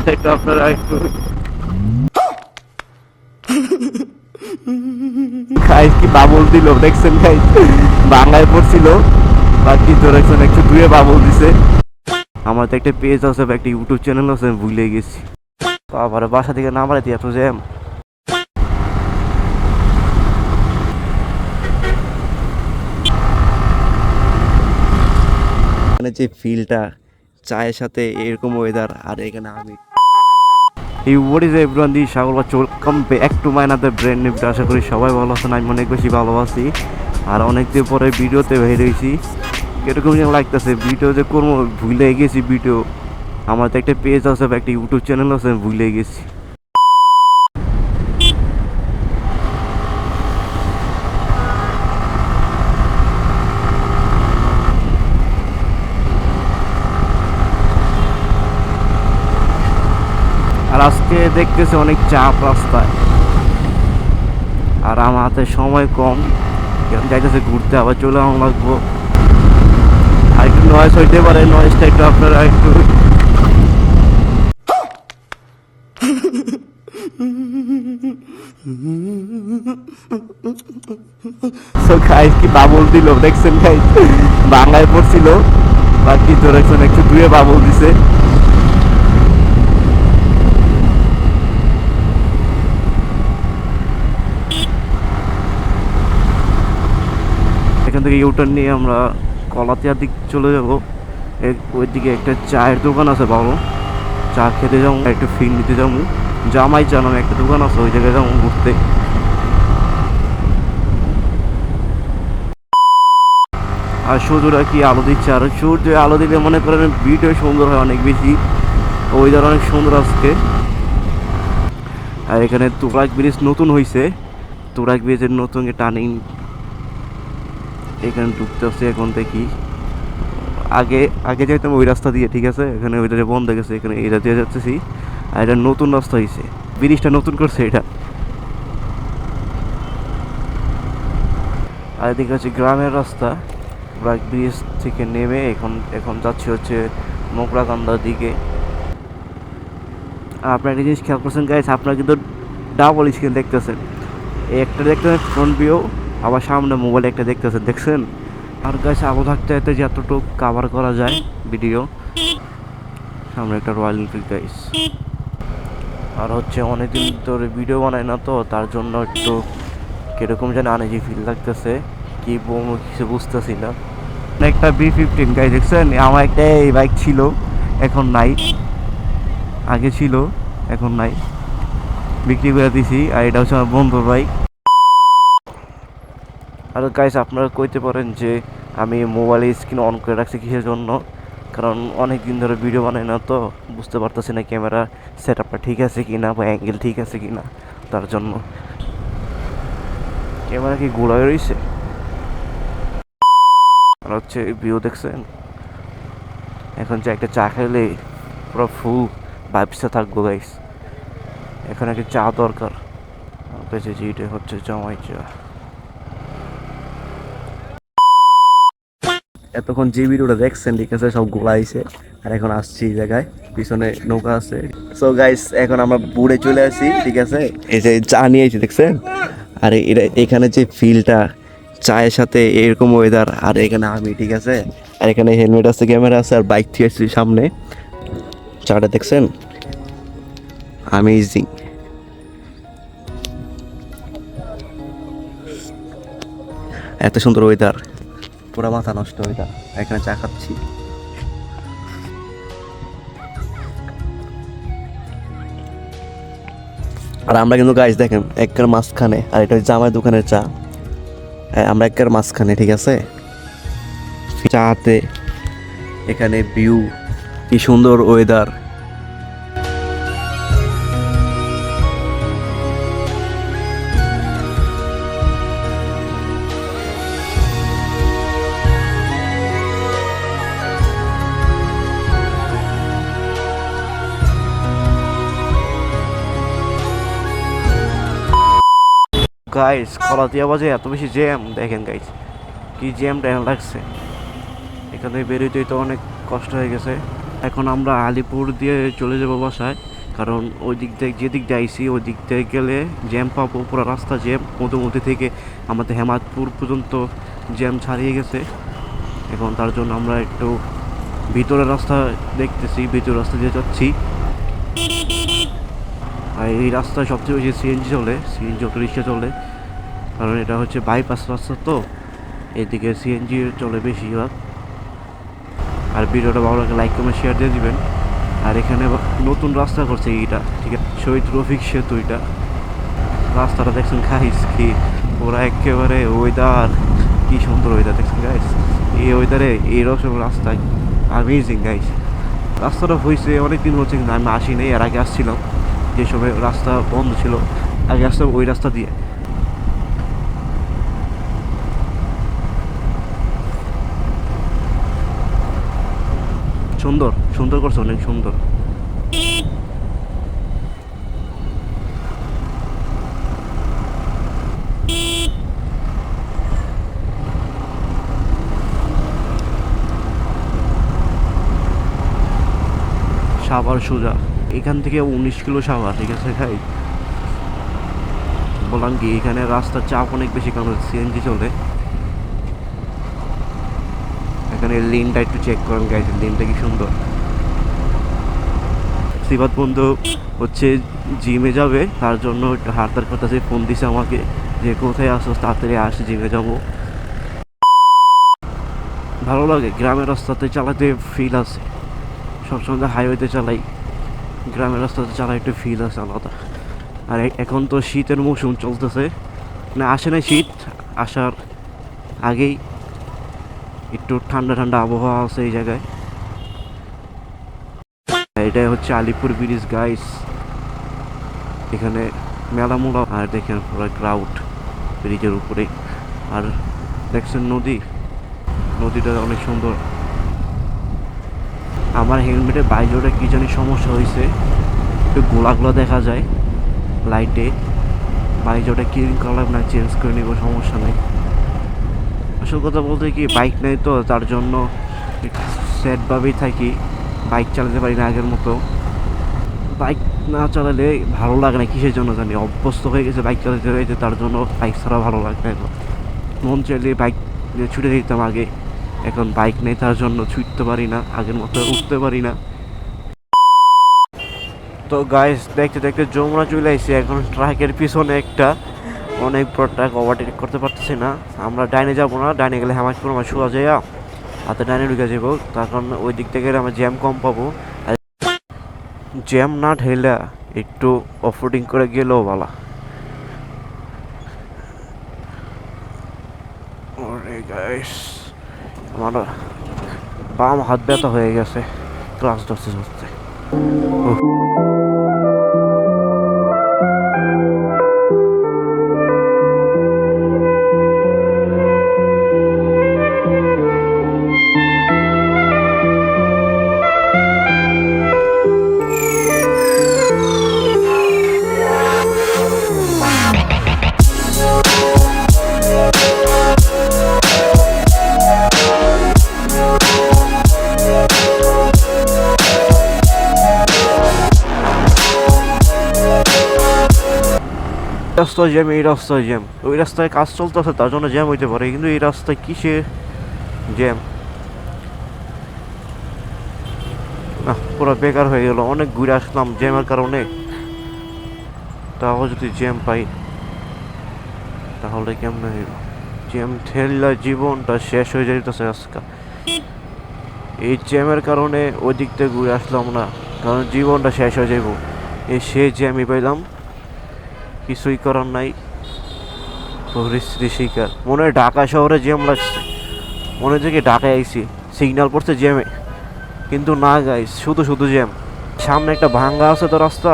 নয়েজটা একটু আপনারা একটু খাই কি বাবল দিল দেখছেন খাই বাংলায় পড়ছিল বাকি তোর একটু দুয়ে বাবল দিছে। আমার তো একটা পেজ আছে, একটা ইউটিউব চ্যানেল আছে, আমি ভুলে গেছি। আবার বাসা থেকে না বাড়াইতে এত জ্যাম। এখানে যে ফিলটা চায়ের সাথে এরকম ওয়েদার, আর এখানে আমি এই what is everyone, the Sagar বাচ্চা, welcome back to my another brand new video. আশা করি সবাই ভালো আছেন, আমি অনেক বেশি ভালো আছি। আর অনেকদিন পরে ভিডিওতে বের হয়েছি, এরকম যেন লাগতেছে ভিডিও যে করবো ভুলে গেছি। ভিডিও আমার তো একটা পেজ আছে, একটা ইউটিউব চ্যানেল আছে, আমি ভুলে গেছি। আর আজকে দেখতেছি অনেক চাপ রাস্তায়, আর আমার হাতে সময় কম, যাইতেছে ঘুরতে, আবার চলে আমার লাগবো। আর একটু নয়েজ হইতে পারে, নয়েজটা একটু আপনারা একটু কি বাবল দিল দেখছেন খাই বাংলায় পড়ছিল বাকি তোর একটু দুয়ে বাবল দিছে। এখান থেকে ইউটার্ন নিয়ে আমরা কলাতিয়ার দিক চলে যাবো। ওইদিকে একটা চায়ের দোকান আছে ভালো, চা খেতে যাবো, একটু ফিল নিতে যাবো। জামাই চা নামে একটা দোকান আছে, ওই জায়গায় যাবো ঘুরতে। আর সূর্যটা কি আলো দিচ্ছে, আর সূর্য আলো দিলে মনে করেন ভিডিও সুন্দর হয় অনেক বেশি, ওয়েদার অনেক সুন্দর আজকে। আর এখানে তুরাগ ব্রিজ নতুন হয়েছে, তুরাগ ব্রিজের নতুন টার্নিং এখানে ঢুকতে হচ্ছে। এখন দেখি, আগে আগে যাইতাম ওই রাস্তা দিয়ে, ঠিক আছে, এখানে ওইটা বন্ধ হয়ে গেছে, এখানে এটা দিয়ে যাচ্ছি। আর এটা নতুন রাস্তা হয়েছে, ব্রিজটা নতুন করছে এটা। আর এদিকে হচ্ছে গ্রামের রাস্তা, তুরাগ ব্রিজ থেকে নেমে এখন যাচ্ছি হচ্ছে মোগরাকান্দার দিকে। আপনার একটা জিনিস খেয়াল করছেন গাইস, আপনারা কিন্তু ডাবল স্ক্রিন দেখতেছেন, একটা দেখতেছেন ফ্রন্ট ভিউ, আবার সামনে মোবাইলে একটা দেখতেছেন, দেখছেন। আর গাইস আলো থাকতে এতে যতটুকু কাভার করা যায় ভিডিও। সামনে একটা রয়্যাল এনফিল্ড গাইস, আর হচ্ছে অনেকদিন ধরে ভিডিও বানাই না, তো তার জন্য একটু কিরকম যেন আনইজি ফিল লাগতেছে, কি বলবো কিছু বুঝতেছি না। একটা B15 গাইস দেখছেন, আমার একটা এই বাইক ছিল, এখন নাই, আগে ছিল এখন নাই, বিক্রি করে দিছি। আর এটা হচ্ছে আমার বন্ধুর বাইক। আর গাইস আপনারা কইতে পারেন যে আমি মোবাইলে স্ক্রিন অন করে রাখছি কিসের জন্য, কারণ অনেক দিন ধরে ভিডিও বানাই না, তো বুঝতে পারতেছি না ক্যামেরা সেট আপটা ঠিক আছে কি না, বা অ্যাঙ্গেল ঠিক আছে কি না, তার জন্য। ক্যামেরা কি গোলা হয়ে রয়েছে। আর হচ্ছে ভিউ দেখছেন, এখন যে একটা চা খেলে পুরো ফুল ভাইবসে থাকবো গাইস। এখন একটা চা দরকার, আমার কাছে যেটা হচ্ছে জামাই চা। এতক্ষণ যে ভিডিওটা দেখছেন, ঠিক আছে, সব গোলাইছে। আর এখন আসছি এই জায়গায়, পিছনে নৌকা আছে। সো গাইস এখন আমরা বুড়ে চলে আসি, ঠিক আছে, এই যে চা নিয়ে এসেছি দেখছেন। আর এখানে যে ফিলটা চায়ের সাথে এরকম ওয়েদার, আর এখানে আমি, ঠিক আছে, আর এখানে হেলমেট আছে, ক্যামেরা আছে, আর বাইক থেকে আসছি সামনে। চাটা দেখছেন, অ্যামেজিং। এত সুন্দর ওয়েদার, পুরো মাথা নষ্ট ওয়েদার। এখানে চা খাচ্ছি। আর আমরা কিন্তু গাইস দেখেন একের মাঝখানে, আর এটা হচ্ছে আমার দোকানের চা, আমরা একের মাঝখানে, ঠিক আছে, চাতে এখানে ভিউ, কি সুন্দর ওয়েদার। গাইস কলাতিয়া বাজে এত বেশি জ্যাম, দেখেন গাইস কি জ্যামটা এখন লাগছে, এখানে বেরোতেই তো অনেক কষ্ট হয়ে গেছে। এখন আমরা আলিপুর দিয়ে চলে যাবো বাসায়। কারণ ওই দিক থেকে যেদিক দিয়ে আইসি ওই দিক থেকে গেলে জ্যাম পাবো, পুরো রাস্তা জ্যাম। মধ্যে থেকে আমাদের হেমাদপুর পর্যন্ত জ্যাম ছাড়িয়ে গেছে। এখন তার জন্য আমরা একটু ভিতরের রাস্তা দেখতেছি, ভিতরের রাস্তা দিয়ে যাচ্ছি। আর এই রাস্তায় সবচেয়ে বেশি সিএনজি চলে, সিএনজি অটো রিক্সা চলে, কারণ এটা হচ্ছে বাইপাস রাস্তা, তো এদিকে সিএনজি চলে বেশিরভাগ। আর ভিডিওটা ভালো লাগে লাইক কমেন্ট শেয়ার দিয়ে দিবেন। আর এখানে নতুন রাস্তা করছে এইটা, ঠিক আছে, শহীদ রফিক সেতু। এটা রাস্তাটা দেখছেন গাইস, কি ওরা একেবারে ওয়েদার, কি সুন্দর ওয়েদার দেখছেন গাইস। এই ওয়েদারে এইরকম রাস্তা অ্যামেজিং গাইস। রাস্তাটা হয়েছে অনেকদিন হচ্ছে, কিন্তু আমি আসি নাই, এর আগে আসছিলাম যে সময় রাস্তা বন্ধ ছিল, আগে আসতাম ওই রাস্তা দিয়ে। সুন্দর সুন্দর করছে, অনেক সুন্দর। সাভার সোজা এখান থেকে 19 কিলো সাভার, ঠিক আছে ভাই। বললাম কি এখানে রাস্তার চাপ অনেক বেশি, কারণ সিএনজি চলে। এখানে লিনটা একটু চেক করেন গাইজ, লিনটা কি সুন্দর। সিবাত বন্ধু হচ্ছে জিমে যাবে, তার জন্য একটু হাড়তার করতেছে, ফোন দিছে আমাকে যে কোথায় আসো, তাড়াতাড়ি আসে জিমে যাবো। ভালো লাগে গ্রামের রাস্তাতে চালাতে, ফিল আছে। সবসময় হাইওয়েতে চালাই, গ্রামের রাস্তাতে চালাই একটু ফিল আছে আলাদা। আর এখন তো শীতের মৌসুম চলতেছে, না আসে না শীত, আসার আগেই একটু ঠান্ডা ঠান্ডা আবহাওয়া আছে এই জায়গায়। এটাই হচ্ছে আলিপুর ব্রিজ গাইস। এখানে মেলা মোলা, আর দেখেন পুরো ক্রাউড ব্রিজের উপরে। আর দেখছেন নদী, নদীটা অনেক সুন্দর। আমার হেলমেটে বাইজোটা কি জানি সমস্যা হয়েছে, একটু গোলাগুলো দেখা যায় লাইটে। বাইজোটা ক্লিন করলাম না, চেঞ্জ করে নিব, সমস্যা নেই। আসল কথা বলতে কি বাইক নেই তো, তার জন্য সেটভাবেই থাকি, বাইক চালাতে পারি না আগের মতো। বাইক না চালালে ভালো লাগে না, কিসের জন্য জানি, অভ্যস্ত হয়ে গেছে বাইক চালাতে রয়েছে, তার জন্য বাইক ছাড়া ভালো লাগে না। এখন মন চাইলে বাইক ছুটে দিতাম আগে, এখন বাইক নেই, তার জন্য ছুটতে পারি না, আগের মতো উঠতে পারি না। তো গাইস দেখতে দেখতে যমুনা চলে আসছে। এখন ট্রাকের পিছনে একটা অনেক বড় ট্রাক, ওভারটেক করতে পারতেছি না। আমরা ডাইনে যাবো না, ডাইনে গেলে হেমাজপুর আমার শোয়া যায়, হাতে ডাইনে ঢুকে যাবো, তখন ওই দিক থেকে আমরা জ্যাম কম পাবো। আর জ্যাম না ঠেলা একটু অফরোডিং করে গেলেও ভালো। ওরে গাইস, আমার বাম হাত ব্যথা হয়ে গেছে ক্লাস ধরতে ধরতে। রাস্তায় জ্যাম, এই রাস্তায় জ্যাম, ওই রাস্তায় কাজ চলতেছে তার জন্য জ্যাম হইতে পারে, কিন্তু এই রাস্তায় কিসের জ্যাম? না পুরো বেকার হয়ে গেল, অনেক ঘুরে আসলাম জ্যামের কারণে, তাও যদি জ্যাম পাই তাহলে কেমন হইব? জ্যাম ঠেললে জীবনটা শেষ হয়ে যাইতেছে আজকে। এই জ্যামের কারণে ওই দিক থেকে ঘুরে আসলাম না, কারণ জীবনটা শেষ হয়ে যাইব। এই সে জ্যামই পাইলাম, কিছুই করার নাই, পরিস্থিতি শিকার। মনে হয় ঢাকা শহরে জ্যাম লাগছে, মনে হচ্ছে কি ঢাকায় আইছি, সিগন্যাল পড়ছে জ্যামে, কিন্তু না গাইস, শুধু শুধু জ্যাম। সামনে একটা ভাঙ্গা আছে তো রাস্তা,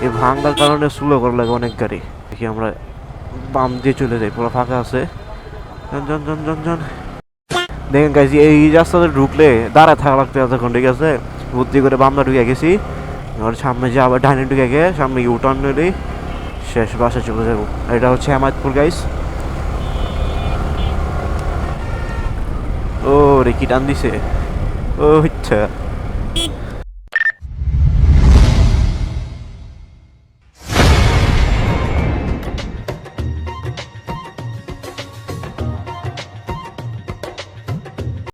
এই ভাঙ্গার কারণে স্লো করা লাগে অনেক গাড়ি। দেখি আমরা বাম দিয়ে চলে যাই, পুরো ফাঁকা আছে। জন জন জন জন দেখেন গাইস, এই রাস্তাতে ঢুকলে দাঁড়ায় থাকা লাগতে এতক্ষণ, ঠিক আছে। বুদ্ধি করে বামটা ঢুকে গেছি, আর সামনে যে আবার ডাইনে ঢুকে গিয়ে সামনে ইউটার্ন নিলেই শেষ, বাসায় চলে যাবো। এটা হচ্ছে হেমায়তপুর গাইস। ও রে কি টান দিছে, ও ইচ্ছা।